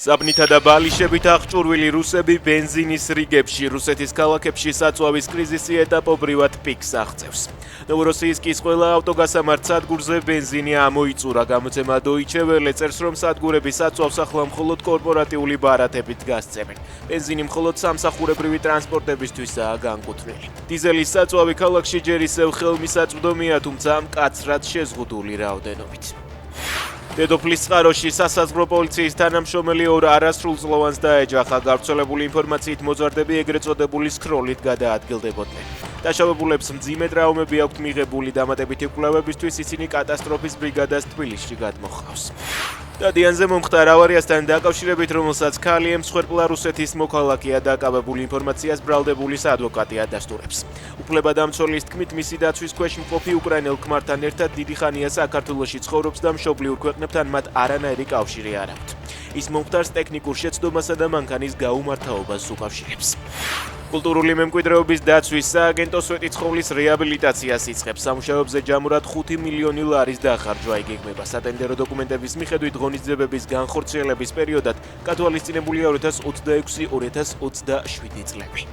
საბნითა და ბალიშებით აღჭურვილი რუსები ბენზინის რიგებში რუსეთის ქალაქებში საწვავის კრიზისი ეტაპობრივად პიკს აღწევს. ნოვოროსიისკის ყველა ავტოგასამართ სადგურზე ბენზინი ამოიწურა. გამოცემა Deutsche Welle წერს, რომ სადგურები საწვავს ახლა მხოლოდ კორპორატიული ბარათებით გასცემენ. ბენზინი მხოლოდ სამსახურებრივი ტრანსპორტებისთვისაა განკუთვნილი. დიზელის საწვავი ქალაქში ჯერ ისევ ხელმისაწვდომია, თუმცა მკაცრად შეზღუდული რაოდენობით. დედოფლის წყაროში სასაზღვრო პოლიციის თანამშრომელი ორ არასრულწლოვანს დაეჯახა. გავრცელებული ინფორმაციით მოძარდები ეგრეთ წოდებული სქროლით გადაადგილდებოდნენ. დაშავებულებს მძიმე ტრავმები აქვთ მიღებული. დამატებითი კვლევებისთვის ისინი კატასტროფის ბრიგადას თბილისში გადმოჰყავს. დადიანზე მომხდარ ავარიასთან დაკავშირებით, რომელსაც ქალი ემსხვერპლა რუსეთის მოქალაქეა, დაკავებული ინფორმაციას ბრალდებულის ადვოკატი ადასტურებს. უფლებადამცველის თქმით, მისი დაცვის ქვეშ მყოფი უკრაინელ ქმართან ერთად დიდი ხანია საქართველოში ცხოვრობს და მშობლიურ ქვეყნებთან მათ არანაირი კავშირი არ აქვთ. ის მომხდარს ტექნიკურ შეცდომასა და მანქანის გაუმართავობას უკავშირებს. კულტურული მემკვიდრეობის დაცვის სააგენტო სვეტიცხოვლის რეაბილიტაციას იწყებს. სამუშაოებზე ჯამურად 5 მილიონი ლარის დახარჯვა იგეგმება. სატენდერო დოკუმენტების მიხედვით ღონისძიებების განხორციელების პერიოდად გათვალისწინებულია 2026-2027 წლები.